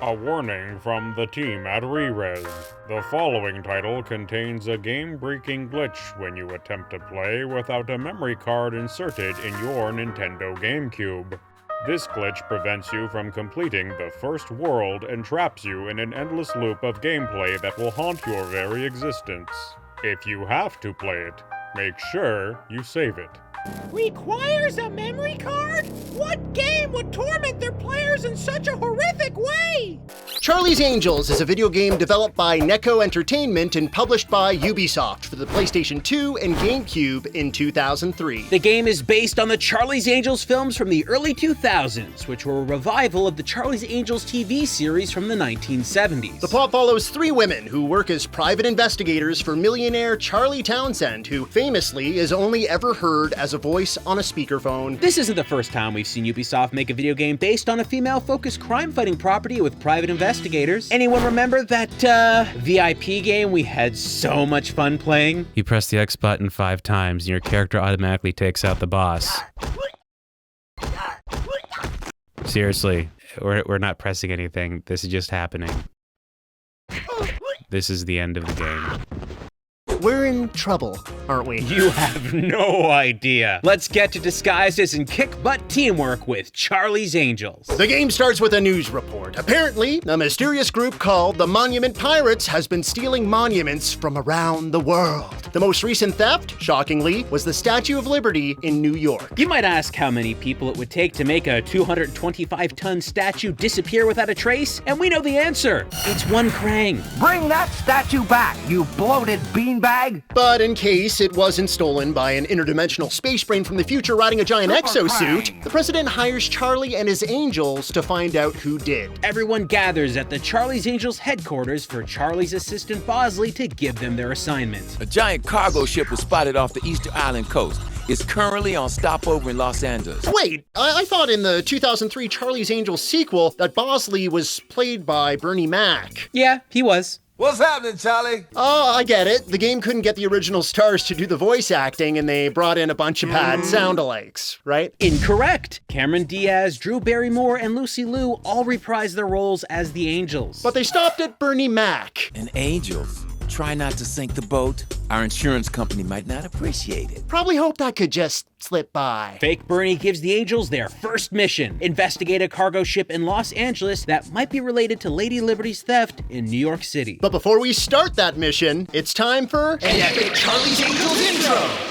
A warning from the team at Rerez. The following title contains a game-breaking glitch when you attempt to play without a memory card inserted in your Nintendo GameCube. This glitch prevents you from completing the first world and traps you in an endless loop of gameplay that will haunt your very existence. If you have to play it, make sure you save it. Requires a memory card? What game would torment their players in such a horrific way? Charlie's Angels is a video game developed by Neko Entertainment and published by Ubisoft for the PlayStation 2 and GameCube in 2003. The game is based on the Charlie's Angels films from the early 2000s, which were a revival of the Charlie's Angels TV series from the 1970s. The plot follows three women who work as private investigators for millionaire Charlie Townsend, who famously is only ever heard as a voice on a speakerphone. This isn't the first time we've seen Ubisoft make a video game based on a female-focused crime-fighting property with private investigators. Anyone remember that, VIP game we had so much fun playing? You press the X button 5 times and your character automatically takes out the boss. Seriously, we're not pressing anything. This is just happening. This is the end of the game. We're in trouble, aren't we? You have no idea. Let's get to disguises and kick-butt teamwork with Charlie's Angels. The game starts with a news report. Apparently, a mysterious group called the Monument Pirates has been stealing monuments from around the world. The most recent theft, shockingly, was the Statue of Liberty in New York. You might ask how many people it would take to make a 225-ton statue disappear without a trace, and we know the answer. It's one Krang. Bring that statue back, you bloated beanbag! But in case it wasn't stolen by an interdimensional space brain from the future riding a giant exosuit, the president hires Charlie and his angels to find out who did. Everyone gathers at the Charlie's Angels headquarters for Charlie's assistant Bosley to give them their assignment. A giant cargo ship was spotted off the Easter Island coast. It's currently on stopover in Los Angeles. Wait, I thought in the 2003 Charlie's Angels sequel that Bosley was played by Bernie Mac. Yeah, he was. What's happening, Charlie? Oh, I get it. The game couldn't get the original stars to do the voice acting, and they brought in a bunch of bad sound-alikes, right? Incorrect. Cameron Diaz, Drew Barrymore, and Lucy Liu all reprised their roles as the Angels. But they stopped at Bernie Mac. And Angels, try not to sink the boat. Our insurance company might not appreciate it. Probably hope that could just slip by. Fake Bernie gives the Angels their first mission: investigate a cargo ship in Los Angeles that might be related to Lady Liberty's theft in New York City. But before we start that mission, it's time for an epic Charlie's Angels intro!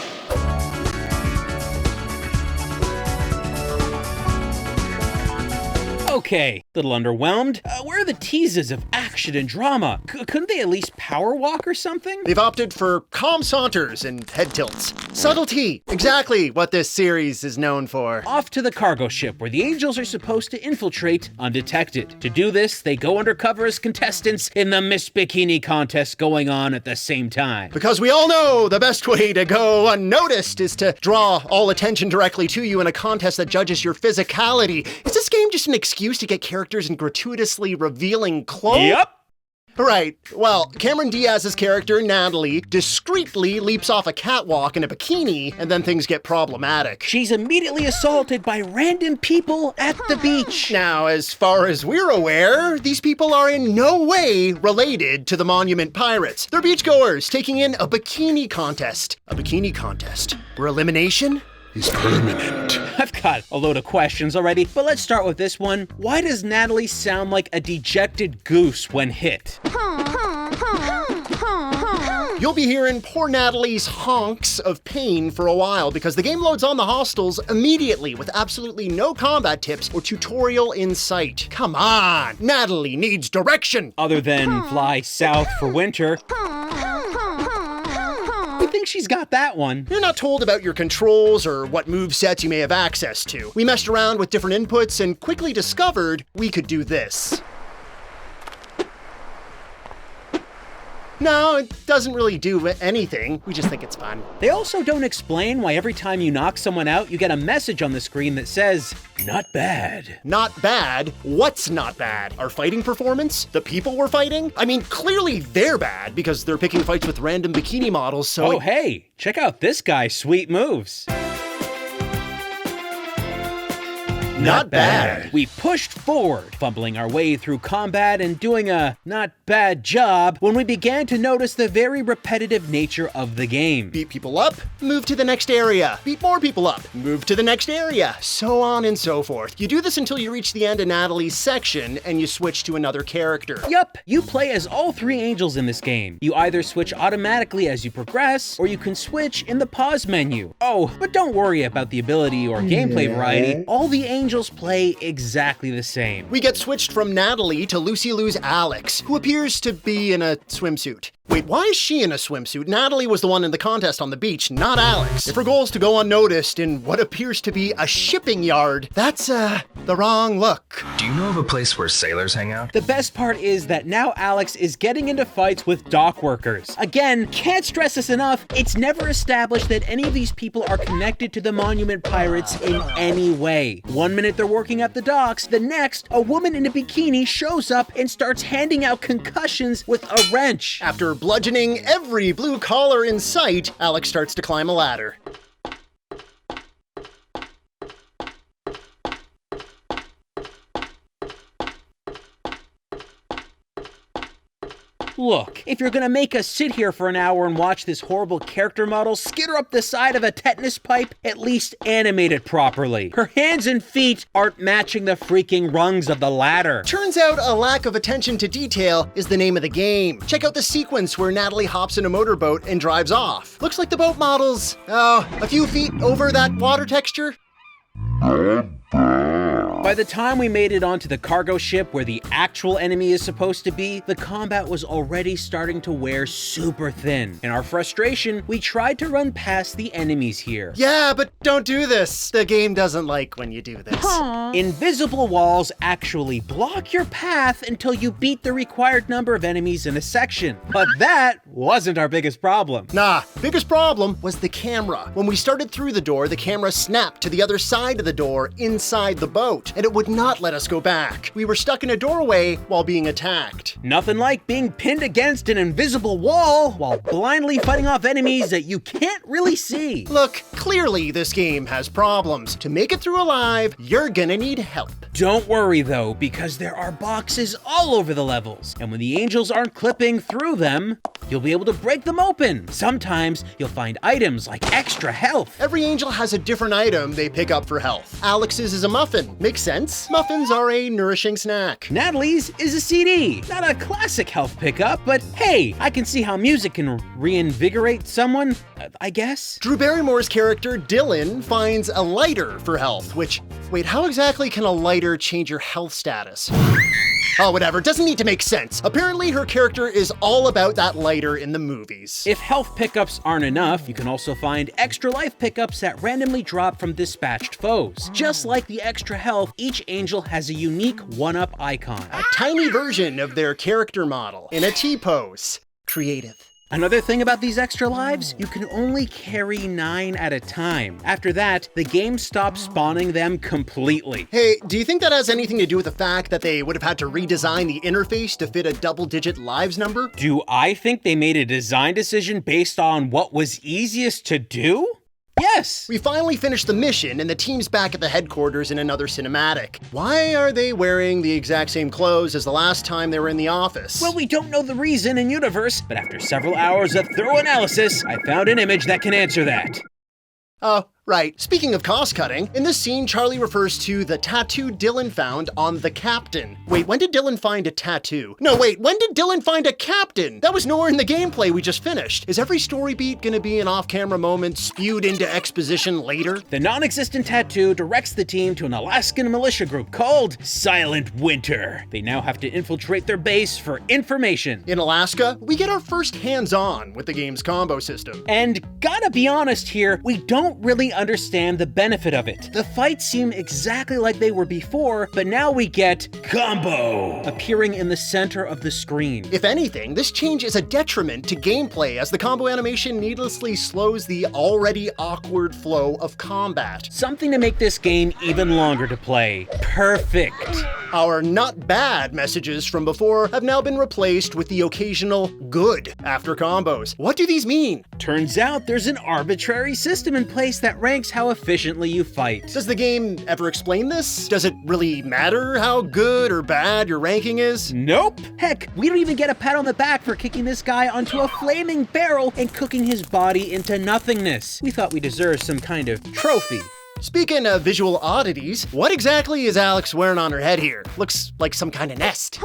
Okay, little underwhelmed. Where are the teases of action and drama? Couldn't they at least power walk or something? They've opted for calm saunters and head tilts. Subtlety, exactly what this series is known for. Off to the cargo ship, where the Angels are supposed to infiltrate undetected. To do this, they go undercover as contestants in the Miss Bikini contest going on at the same time. Because we all know the best way to go unnoticed is to draw all attention directly to you in a contest that judges your physicality. Is this game just an excuse to get characters in gratuitously revealing clothes? Yep. Right. Well, Cameron Diaz's character, Natalie, discreetly leaps off a catwalk in a bikini, and then things get problematic. She's immediately assaulted by random people at the beach. Now, as far as we're aware, these people are in no way related to the Monument Pirates. They're beachgoers taking in a bikini contest. A bikini contest where elimination is permanent. I've got a load of questions already, but let's start with this one. Why does Natalie sound like a dejected goose when hit? You'll be hearing poor Natalie's honks of pain for a while because the game loads on the hostels immediately with absolutely no combat tips or tutorial in sight. Come on, Natalie needs direction. Other than fly south for winter. I think she's got that one. You're not told about your controls or what movesets you may have access to. We messed around with different inputs and quickly discovered we could do this. No, it doesn't really do anything. We just think it's fun. They also don't explain why every time you knock someone out, you get a message on the screen that says, "Not bad." Not bad? What's not bad? Our fighting performance? The people we're fighting? I mean, clearly they're bad because they're picking fights with random bikini models, so... Oh, hey, check out this guy's sweet moves. Not bad. We pushed forward, fumbling our way through combat and doing a not bad job when we began to notice the very repetitive nature of the game. Beat people up, move to the next area. Beat more people up, move to the next area. So on and so forth. You do this until you reach the end of Natalie's section and you switch to another character. Yup, you play as all three angels in this game. You either switch automatically as you progress, or you can switch in the pause menu. Oh, but don't worry about the ability or gameplay variety. All the angels play exactly the same. We get switched from Natalie to Lucy Lou's Alex, who appears to be in a swimsuit. Wait, why is she in a swimsuit? Natalie was the one in the contest on the beach, not Alex. If her goal is to go unnoticed in what appears to be a shipping yard, that's, the wrong look. Do you know of a place where sailors hang out? The best part is that now Alex is getting into fights with dock workers. Again, can't stress this enough, it's never established that any of these people are connected to the Monument Pirates in any way. One minute they're working at the docks, the next, a woman in a bikini shows up and starts handing out concussions with a wrench. After bludgeoning every blue collar in sight, Alex starts to climb a ladder. Look, if you're gonna make us sit here for an hour and watch this horrible character model skitter up the side of a tetanus pipe, at least animate it properly. Her hands and feet aren't matching the freaking rungs of the ladder. Turns out a lack of attention to detail is the name of the game. Check out the sequence where Natalie hops in a motorboat and drives off. Looks like the boat model's, a few feet over that water texture. By the time we made it onto the cargo ship where the actual enemy is supposed to be, the combat was already starting to wear super thin. In our frustration, we tried to run past the enemies here. Yeah, but don't do this. The game doesn't like when you do this. Invisible walls actually block your path until you beat the required number of enemies in a section. But that wasn't our biggest problem. Nah, biggest problem was the camera. When we started through the door, the camera snapped to the other side of the door inside the boat, and it would not let us go back. We were stuck in a doorway while being attacked. Nothing like being pinned against an invisible wall while blindly fighting off enemies that you can't really see. Look, clearly this game has problems. To make it through alive, you're gonna need help. Don't worry though, because there are boxes all over the levels, and when the angels aren't clipping through them, you'll be able to break them open. Sometimes you'll find items like extra health. Every angel has a different item they pick up for health. Alex's is a muffin. Makes sense. Muffins are a nourishing snack. Natalie's is a CD. Not a classic health pickup, but hey, I can see how music can reinvigorate someone, I guess. Drew Barrymore's character, Dylan, finds a lighter for health, which, wait, how exactly can a lighter change your health status? Oh, whatever, doesn't need to make sense. Apparently her character is all about that lighter in the movies. If health pickups aren't enough, you can also find extra life pickups that randomly drop from dispatched foes. Just like the extra health, each angel has a unique one-up icon. A tiny version of their character model in a T-pose. Creative. Another thing about these extra lives, you can only carry 9 at a time. After that, the game stops spawning them completely. Hey, do you think that has anything to do with the fact that they would have had to redesign the interface to fit a double-digit lives number? Do I think they made a design decision based on what was easiest to do? Yes! We finally finished the mission and the team's back at the headquarters in another cinematic. Why are they wearing the exact same clothes as the last time they were in the office? Well, we don't know the reason in universe, but after several hours of thorough analysis, I found an image that can answer that. Oh, right. Speaking of cost cutting, in this scene, Charlie refers to the tattoo Dylan found on the captain. Wait, when did Dylan find a tattoo? No, wait, when did Dylan find a captain? That was nowhere in the gameplay we just finished. Is every story beat gonna be an off-camera moment spewed into exposition later? The non-existent tattoo directs the team to an Alaskan militia group called Silent Winter. They now have to infiltrate their base for information. In Alaska, we get our first hands-on with the game's combo system. And gotta be honest here, we don't really understand the benefit of it. The fights seem exactly like they were before, but now we get combo appearing in the center of the screen. If anything, this change is a detriment to gameplay as the combo animation needlessly slows the already awkward flow of combat. Something to make this game even longer to play. Perfect. Our not bad messages from before have now been replaced with the occasional good after combos. What do these mean? Turns out there's an arbitrary system in place that ranks how efficiently you fight. Does the game ever explain this? Does it really matter how good or bad your ranking is? Nope. Heck, we don't even get a pat on the back for kicking this guy onto a flaming barrel and cooking his body into nothingness. We thought we deserved some kind of trophy. Speaking of visual oddities, what exactly is Alex wearing on her head here? Looks like some kind of nest.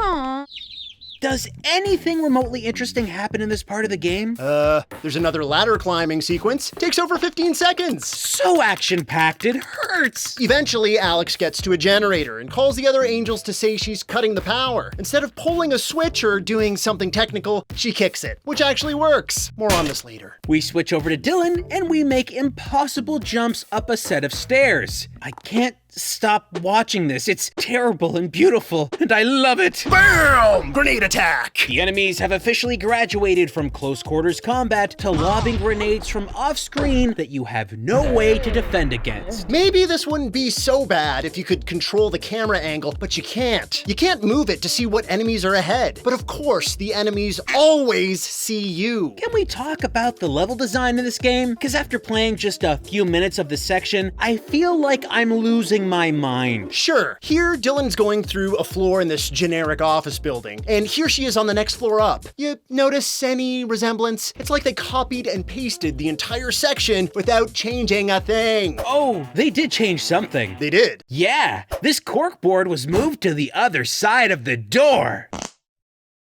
Does anything remotely interesting happen in this part of the game? There's another ladder climbing sequence. Takes over 15 seconds. So action-packed, it hurts! Eventually, Alex gets to a generator and calls the other angels to say she's cutting the power. Instead of pulling a switch or doing something technical, she kicks it, which actually works. More on this later. We switch over to Dylan, and we make impossible jumps up a set of stairs. I can't stop watching this. It's terrible and beautiful, and I love it. BAM! Grenade attack! The enemies have officially graduated from close quarters combat to lobbing grenades from off screen that you have no way to defend against. Maybe this wouldn't be so bad if you could control the camera angle, but you can't. You can't move it to see what enemies are ahead. But of course, the enemies always see you. Can we talk about the level design in this game? Because after playing just a few minutes of this section, I feel like I'm losing my mind. Sure, here Dylan's going through a floor in this generic office building, and here she is on the next floor up. You notice any resemblance? It's like they copied and pasted the entire section without changing a thing. Oh, they did change something. They did. Yeah, this corkboard was moved to the other side of the door.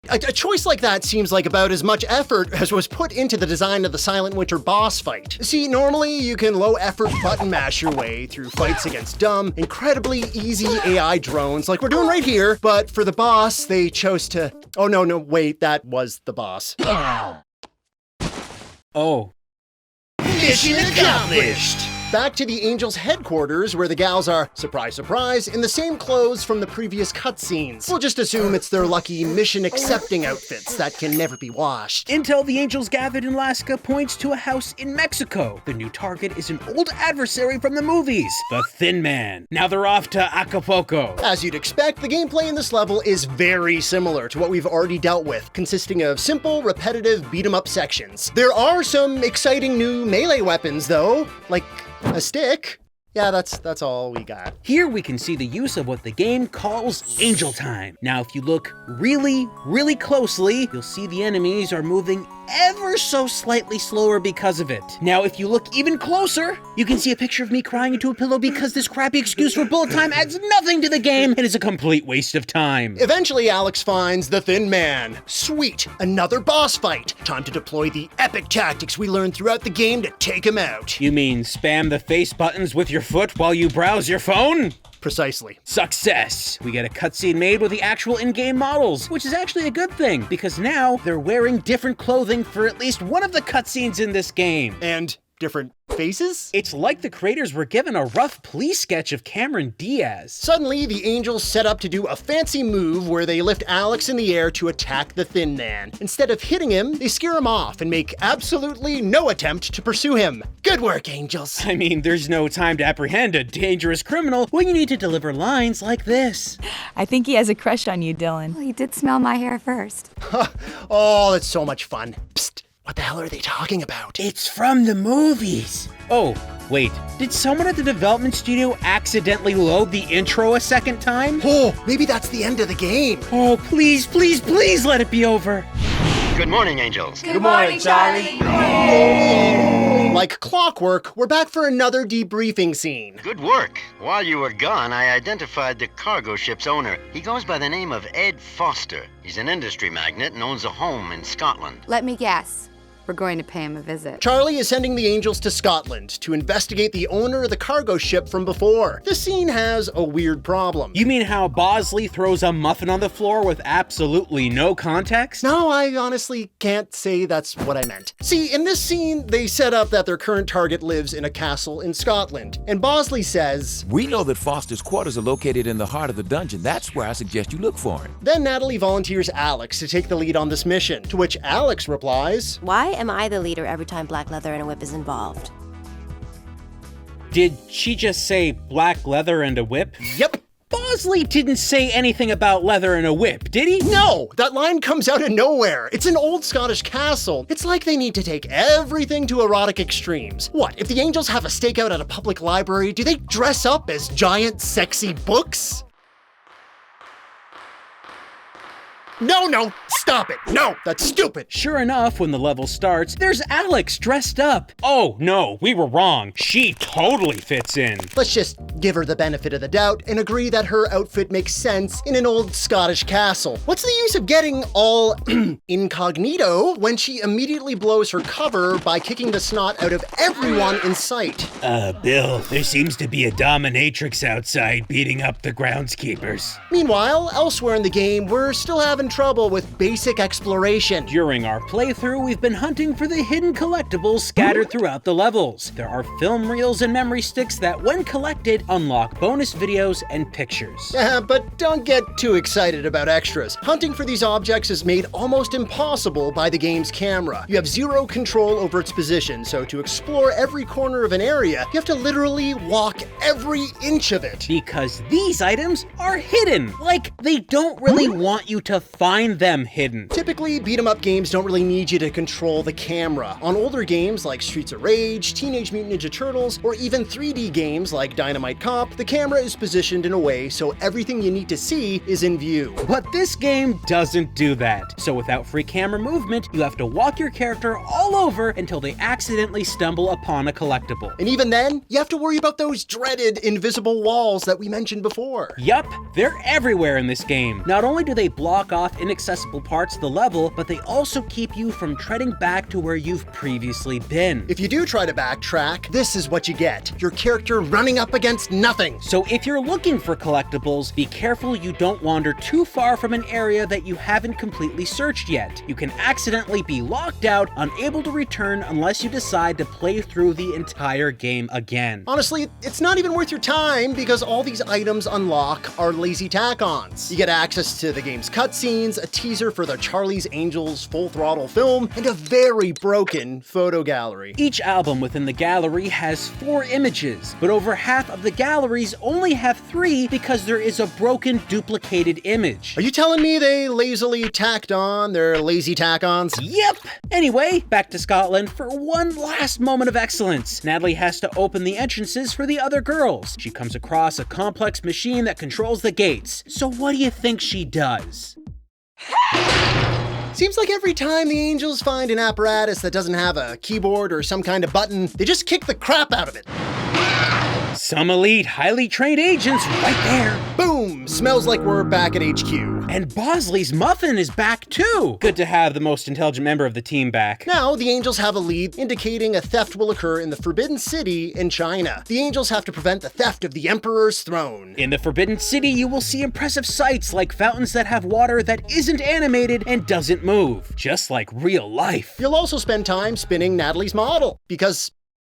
A choice like that seems like about as much effort as was put into the design of the Silent Winter boss fight. See, normally you can low-effort button mash your way through fights against dumb, incredibly easy AI drones like we're doing right here, but for the boss, they chose to... Oh, no, wait, that was the boss. Oh. Mission accomplished! Back to the Angels' headquarters, where the gals are, surprise, surprise, in the same clothes from the previous cutscenes. We'll just assume it's their lucky mission-accepting outfits that can never be washed. Intel the Angels gathered in Alaska points to a house in Mexico. The new target is an old adversary from the movies, the Thin Man. Now they're off to Acapulco. As you'd expect, the gameplay in this level is very similar to what we've already dealt with, consisting of simple, repetitive beat-em-up sections. There are some exciting new melee weapons, though, like a stick. Yeah, that's all we got. Here we can see the use of what the game calls Angel Time. Now, if you look really, really closely, you'll see the enemies are moving ever so slightly slower because of it. Now, if you look even closer, you can see a picture of me crying into a pillow because this crappy excuse for bullet time adds nothing to the game and is a complete waste of time. Eventually, Alex finds the Thin Man. Sweet, another boss fight. Time to deploy the epic tactics we learned throughout the game to take him out. You mean spam the face buttons with your foot while you browse your phone? Precisely. Success! We get a cutscene made with the actual in-game models, which is actually a good thing, because now they're wearing different clothing for at least one of the cutscenes in this game. And different faces? It's like the creators were given a rough police sketch of Cameron Diaz. Suddenly, the Angels set up to do a fancy move where they lift Alex in the air to attack the Thin Man. Instead of hitting him, they scare him off and make absolutely no attempt to pursue him. Good work, Angels. I mean, there's no time to apprehend a dangerous criminal when you need to deliver lines like this. I think he has a crush on you, Dylan. Well, he did smell my hair first. Oh, that's so much fun. Psst. What the hell are they talking about? It's from the movies. Oh, wait, did someone at the development studio accidentally load the intro a second time? Oh, maybe that's the end of the game. Oh, please, please, please let it be over. Good morning, Angels. Good morning, Charlie. Like clockwork, we're back for another debriefing scene. Good work. While you were gone, I identified the cargo ship's owner. He goes by the name of Ed Foster. He's an industry magnate and owns a home in Scotland. Let me guess. We're going to pay him a visit. Charlie is sending the Angels to Scotland to investigate the owner of the cargo ship from before. This scene has a weird problem. You mean how Bosley throws a muffin on the floor with absolutely no context? No, I honestly can't say that's what I meant. See, in this scene, they set up that their current target lives in a castle in Scotland, and Bosley says, We know that Foster's quarters are located in the heart of the dungeon. That's where I suggest you look for him. Then Natalie volunteers Alex to take the lead on this mission, to which Alex replies, Why am I the leader every time black leather and a whip is involved? Did she just say black leather and a whip? Yep. Bosley didn't say anything about leather and a whip, did he? No, that line comes out of nowhere. It's an old Scottish castle. It's like they need to take everything to erotic extremes. What, if the angels have a stakeout at a public library, do they dress up as giant, sexy books? No, stop it. No, that's stupid. Sure enough, when the level starts, there's Alex dressed up. Oh no, we were wrong. She totally fits in. Let's just give her the benefit of the doubt and agree that her outfit makes sense in an old Scottish castle. What's the use of getting all incognito when she immediately blows her cover by kicking the snot out of everyone in sight? Bill, there seems to be a dominatrix outside beating up the groundskeepers. Meanwhile, elsewhere in the game, we're still having trouble with basic exploration. During our playthrough, we've been hunting for the hidden collectibles scattered throughout the levels. There are film reels and memory sticks that, when collected, unlock bonus videos and pictures. But don't get too excited about extras. Hunting for these objects is made almost impossible by the game's camera. You have zero control over its position, so to explore every corner of an area, you have to literally walk every inch of it. Because these items are hidden. Like, they don't really want you to find them hidden. Typically, beat-em-up games don't really need you to control the camera. On older games like Streets of Rage, Teenage Mutant Ninja Turtles, or even 3D games like Dynamite Cop, the camera is positioned in a way so everything you need to see is in view. But this game doesn't do that. So without free camera movement, you have to walk your character all over until they accidentally stumble upon a collectible. And even then, you have to worry about those dreaded invisible walls that we mentioned before. Yup, they're everywhere in this game. Not only do they block off inaccessible parts of the level, but they also keep you from treading back to where you've previously been. If you do try to backtrack, this is what you get. Your character running up against nothing. So if you're looking for collectibles, be careful you don't wander too far from an area that you haven't completely searched yet. You can accidentally be locked out, unable to return unless you decide to play through the entire game again. Honestly, it's not even worth your time because all these items unlock are lazy tack-ons. You get access to the game's cutscenes, a teaser for the Charlie's Angels Full Throttle film, and a very broken photo gallery. Each album within the gallery has 4 images, but over half of the galleries only have 3 because there is a broken duplicated image. Are you telling me they lazily tacked on their lazy tack-ons? Yep! Anyway, back to Scotland for one last moment of excellence. Natalie has to open the entrances for the other girls. She comes across a complex machine that controls the gates. So what do you think she does? Seems like every time the angels find an apparatus that doesn't have a keyboard or some kind of button, they just kick the crap out of it. Some elite, highly trained agents right there. Boom! Smells like we're back at HQ. And Bosley's muffin is back too. Good to have the most intelligent member of the team back. Now, the angels have a lead indicating a theft will occur in the Forbidden City in China. The angels have to prevent the theft of the Emperor's throne. In the Forbidden City, you will see impressive sights like fountains that have water that isn't animated and doesn't move, just like real life. You'll also spend time spinning Natalie's model, because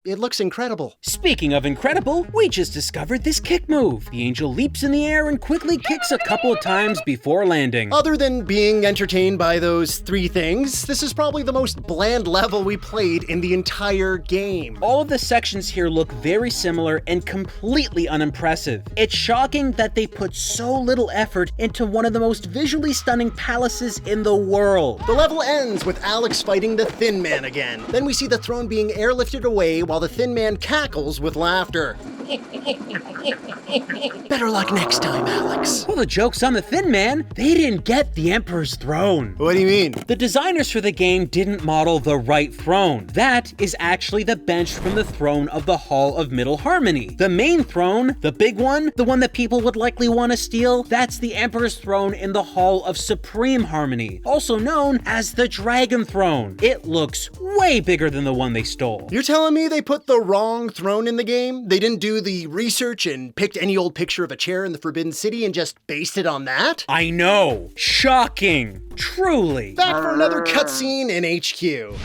it looks incredible. Speaking of incredible, we just discovered this kick move. The angel leaps in the air and quickly kicks a couple of times before landing. Other than being entertained by those 3 things, this is probably the most bland level we played in the entire game. All of the sections here look very similar and completely unimpressive. It's shocking that they put so little effort into one of the most visually stunning palaces in the world. The level ends with Alex fighting the Thin Man again. Then we see the throne being airlifted away while the Thin Man cackles with laughter. Better luck next time, Alex. Well, the joke's on the Thin Man. They didn't get the Emperor's throne. What do you mean? The designers for the game didn't model the right throne. That is actually the bench from the throne of the Hall of Middle Harmony. The main throne, the big one, the one that people would likely want to steal, that's the Emperor's throne in the Hall of Supreme Harmony, also known as the Dragon Throne. It looks way bigger than the one they stole. You're telling me they put the wrong throne in the game? They didn't do the research and picked any old picture of a chair in the Forbidden City and just based it on that? I know. Shocking. Truly. Back for another cutscene in HQ.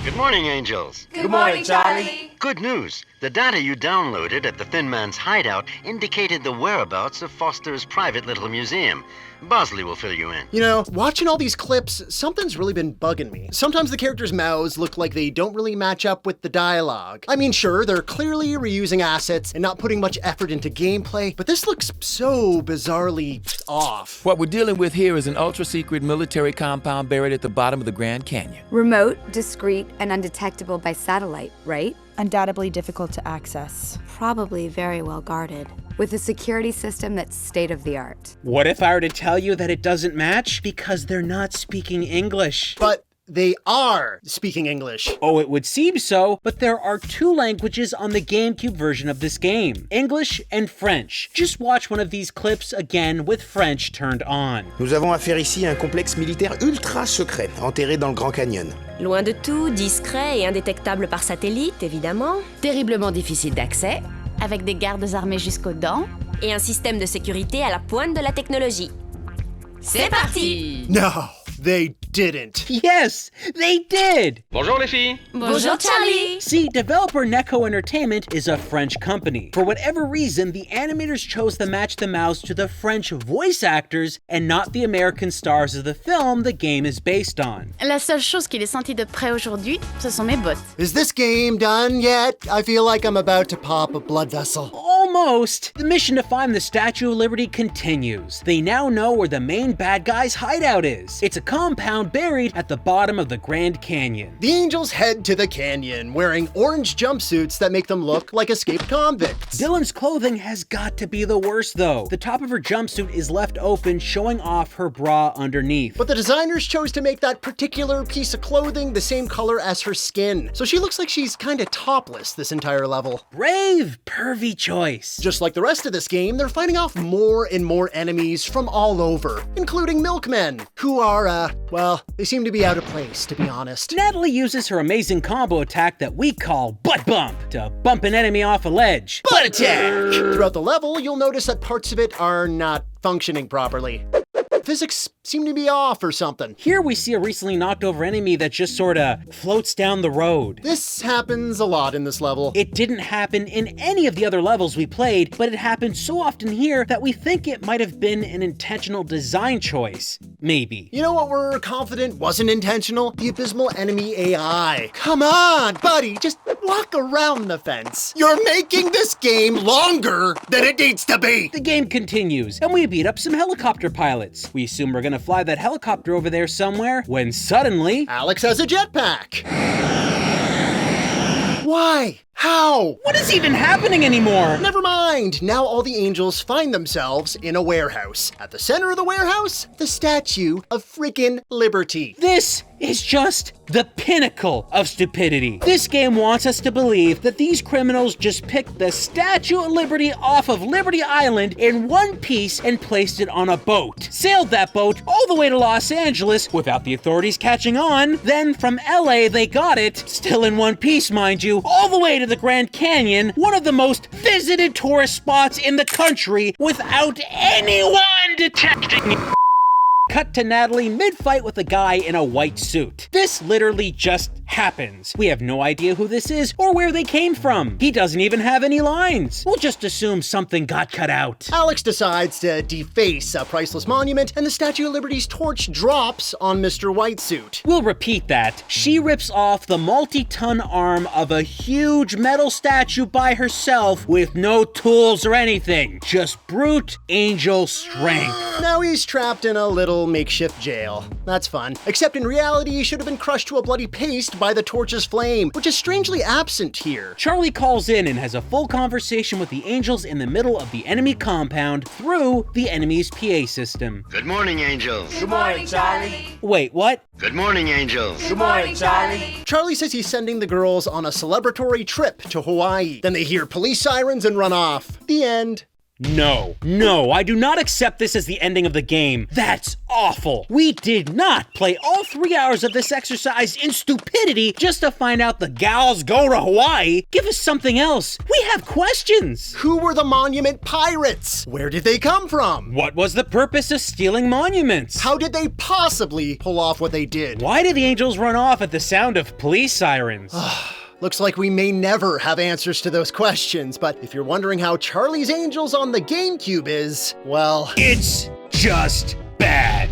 Good morning, angels. Good morning, Charlie. good news. The data you downloaded at the Thin Man's hideout indicated the whereabouts of Foster's private little museum. Bosley will fill you in. You know, watching all these clips, something's really been bugging me. Sometimes the characters' mouths look like they don't really match up with the dialogue. I mean, sure, they're clearly reusing assets and not putting much effort into gameplay, but this looks so bizarrely off. What we're dealing with here is an ultra-secret military compound buried at the bottom of the Grand Canyon. Remote, discreet, and undetectable by satellite, right? Undoubtedly difficult to access. Probably very well guarded. With a security system that's state-of-the-art. What if I were to tell you that it doesn't match? Because they're not speaking English. But they are speaking English. Oh, it would seem so, but there are 2 languages on the GameCube version of this game, English and French. Just watch one of these clips again with French turned on. Nous avons affaire ici à un complexe militaire ultra secret, enterré dans le Grand Canyon. Loin de tout, discret et indétectable par satellite, évidemment. Terriblement difficile d'accès, avec des gardes armés jusqu'aux dents. Et un système de sécurité à la pointe de la technologie. C'est parti! No, they didn't. Yes, they did! Bonjour les filles! Bonjour Charlie! See, developer Neko Entertainment is a French company. For whatever reason, the animators chose to match the mouths to the French voice actors and not the American stars of the film the game is based on. La seule chose qu'il ait senti de près aujourd'hui, ce sont mes bottes. Is this game done yet? I feel like I'm about to pop a blood vessel. Almost. The mission to find the Statue of Liberty continues. They now know where the main bad guy's hideout is. It's a compound buried at the bottom of the Grand Canyon. The angels head to the canyon, wearing orange jumpsuits that make them look like escaped convicts. Dylan's clothing has got to be the worst though. The top of her jumpsuit is left open, showing off her bra underneath. But the designers chose to make that particular piece of clothing the same color as her skin, so she looks like she's kinda topless this entire level. Brave, pervy choice. Just like the rest of this game, they're fighting off more and more enemies from all over, including milkmen, who are, well, they seem to be out of place, to be honest. Natalie uses her amazing combo attack that we call Butt Bump to bump an enemy off a ledge. Butt attack! Throughout the level, you'll notice that parts of it are not functioning properly. Physics seem to be off or something. Here we see a recently knocked over enemy that just sorta floats down the road. This happens a lot in this level. It didn't happen in any of the other levels we played, but it happened so often here that we think it might have been an intentional design choice. Maybe. You know what we're confident wasn't intentional? The abysmal enemy AI. Come on, buddy, just walk around the fence. You're making this game longer than it needs to be. The game continues, and we beat up some helicopter pilots. We assume we're gonna fly that helicopter over there somewhere, when suddenly... Alex has a jetpack! Why? How? What is even happening anymore? Never mind. Now all the angels find themselves in a warehouse. At the center of the warehouse, the Statue of freaking Liberty. This is just the pinnacle of stupidity. This game wants us to believe that these criminals just picked the Statue of Liberty off of Liberty Island in one piece and placed it on a boat. Sailed that boat all the way to Los Angeles without the authorities catching on. Then from LA they got it, still in one piece mind you, all the way to the Grand Canyon, one of the most visited tourist spots in the country, without anyone detecting it. Cut to Natalie mid-fight with a guy in a white suit. This literally just happens. We have no idea who this is or where they came from. He doesn't even have any lines. We'll just assume something got cut out. Alex decides to deface a priceless monument, and the Statue of Liberty's torch drops on Mr. Whitesuit. We'll repeat that. She rips off the multi-ton arm of a huge metal statue by herself with no tools or anything. Just brute angel strength. Now he's trapped in a little makeshift jail. That's fun. Except in reality, he should have been crushed to a bloody paste by the torch's flame, which is strangely absent here. Charlie calls in and has a full conversation with the angels in the middle of the enemy compound through the enemy's PA system. Good morning, angels. Good morning, Charlie. Wait, what? Good morning, angels. Good morning, Charlie. Charlie says he's sending the girls on a celebratory trip to Hawaii. Then they hear police sirens and run off. The end. No, I do not accept this as the ending of the game. That's awful. We did not play all 3 hours of this exercise in stupidity just to find out the gals go to Hawaii. Give us something else. We have questions. Who were the monument pirates? Where did they come from? What was the purpose of stealing monuments? How did they possibly pull off what they did? Why did the angels run off at the sound of police sirens? Looks like we may never have answers to those questions, but if you're wondering how Charlie's Angels on the GameCube is, well, it's just bad.